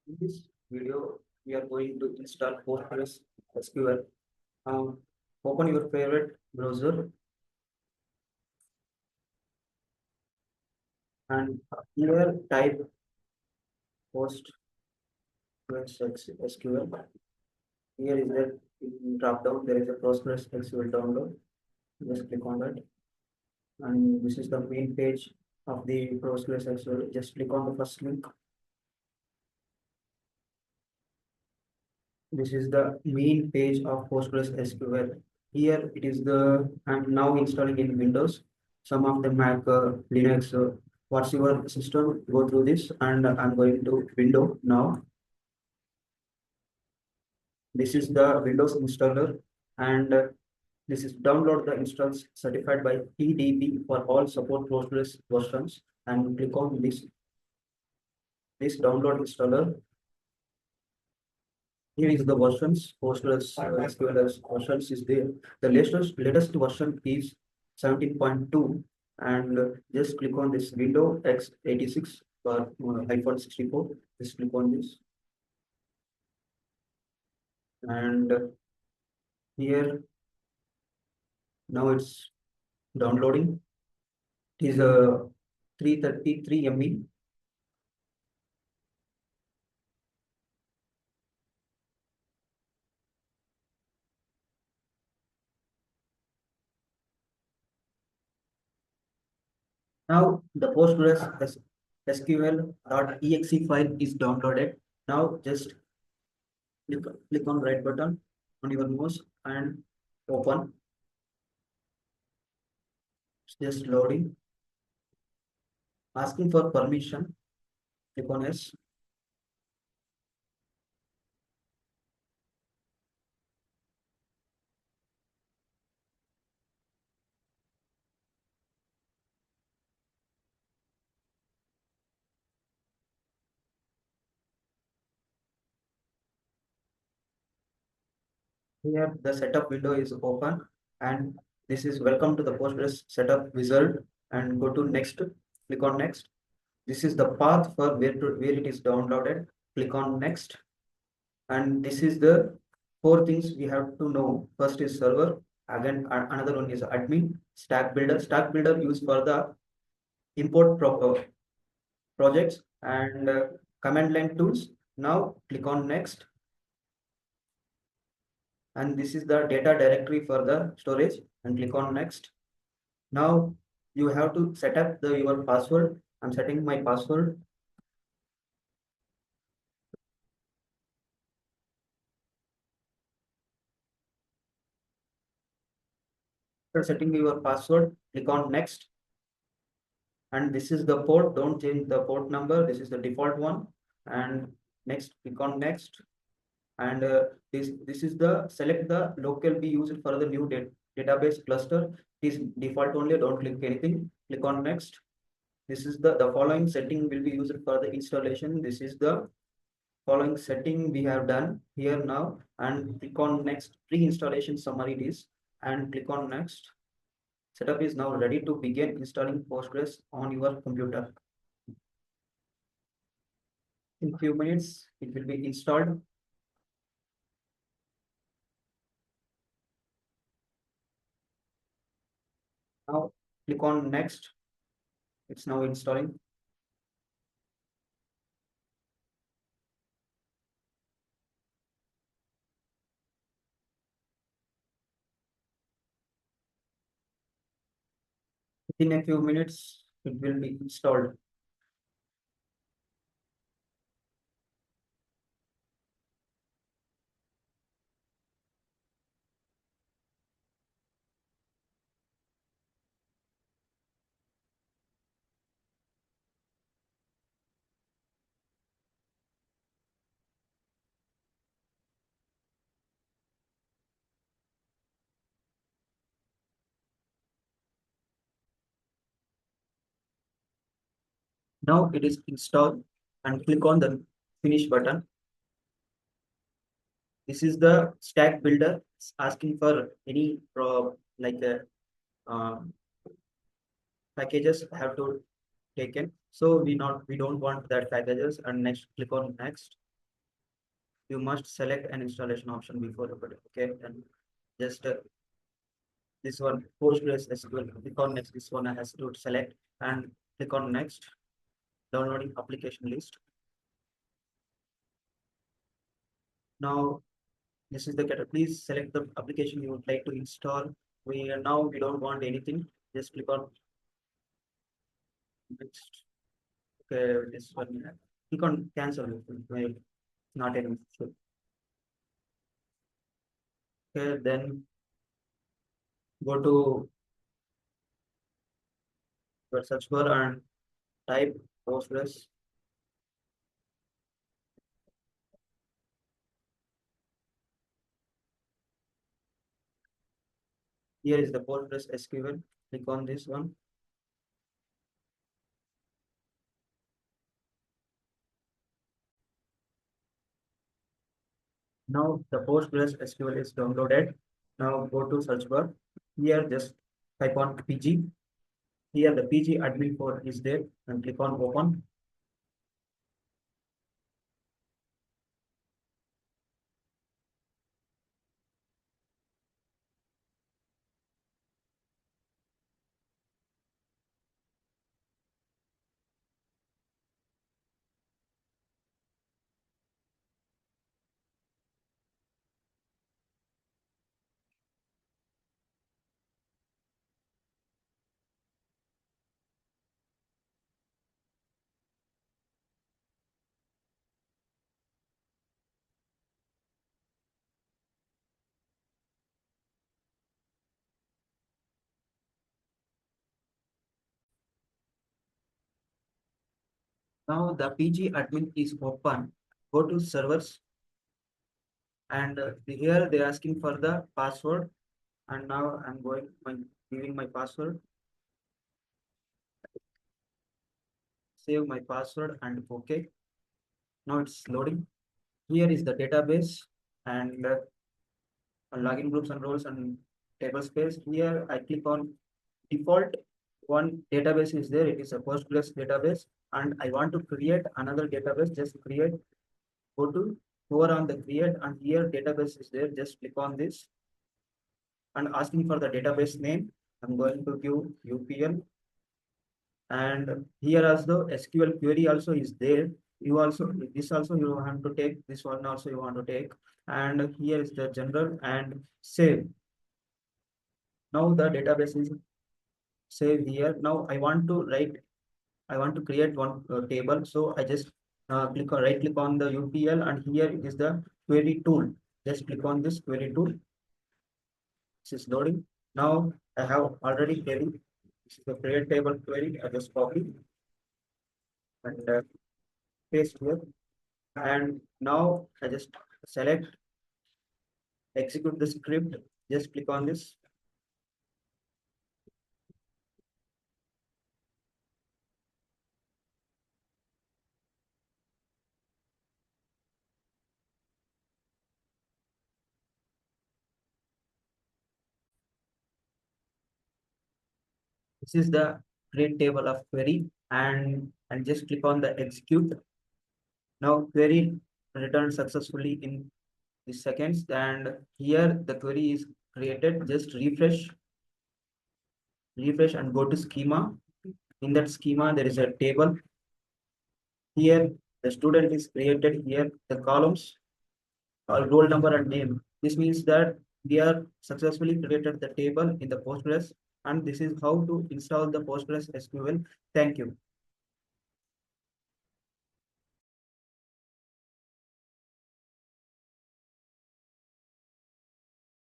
In this video, we are going to install PostgreSQL. Open your favorite browser and here type PostgreSQL. Here is the drop down. There is a PostgreSQL download. Just click on that, and this is the main page of the PostgreSQL. Just click on the first link. This is the main page of PostgreSQL. Here it is the I'm now installing in Windows. Some of the Mac, Linux. What's your system? Go through this, and I'm going to Window now. This is the Windows installer, and this is download the installs certified by PDP for all support Postgres versions. And click on this download installer. Here is the versions, PostgreSQL versions is there. The latest version is 17.2, and just click on this window x86 or iPhone 64. Just click on this, and here now it's downloading. It is a 333 MB. Now the PostgreSQL.exe file is downloaded. Now just click on right button on your mouse and open. It's just loading. Asking for permission. Click on yes. Here the setup window is open, and this is welcome to the Postgres setup wizard, and go to next. Click on next. This is the path for where it is downloaded. Click on next, and this is the four things we have to know. First is server. Again, another one is admin. Stack builder. Stack builder used for the import projects and command line tools. Now click on next, and this is the data directory for the storage, and click on next. Now you have to set up your password. I'm setting my password. After setting your password, click on next, and this is the port. Don't change the port number. This is the default one, and next, click on next, and this is the select the local be used for the new database cluster. It is default only. Don't click anything. Click on next. This is the following setting will be used for the installation. This is the following setting we have done here now, and click on next. Pre-installation summary it is, and click on next. Setup is now ready to begin installing Postgres on your computer. In few minutes, it will be installed. Now click on next. It's now installing. In a few minutes, it will be installed. Now it is installed, and click on the finish button. This is the stack builder. It's asking for any uh, packages have to taken. So we don't want that packages, and next click on next. you must select an installation option before the product. Okay, and just this one PostgreSQL. Click on next. This one I has to select and click on next. Downloading application list. Now this is the category. Please select the application you would like to install. We don't want anything. Just click on next. Okay, this one. Click on cancel. Not any. Okay, then go to your search bar and type Postgres. Here is the Postgres SQL. Click on this one. Now the Postgres SQL is downloaded. Now go to search bar. Here just type on PG. Here the pgAdmin for is there and click on open. Now the pgAdmin is open. Go to servers and here they're asking for the password. And now I'm giving my password. Save my password and okay. Now it's loading. Here is the database and login groups and roles and table space. Here I click on default one database is there. It is a Postgres database and I want to create another database. Just create, go to hover on the create and here database is there. Just click on this and asking for the database name. I'm going to give UPL and here also SQL query also is there. You also this also you have to take, this one also you want to take, and here is the general and save. Now the database is saved here. Now I want to create one table. So I just right click on the UPL and here it is the query tool. Just click on this query tool. This is loading. Now I have already query. This is the create table query. I just copy and paste here. And now I just select, execute the script. Just click on this. This is the create table of query and just click on the execute. Now query returned successfully in the seconds and here the query is created. Just refresh and go to schema. In that schema there is a table. Here the student is created. Here the columns are roll number and name. This means that we are successfully created the table in the Postgres and this is how to install the Postgres SQL. Thank you.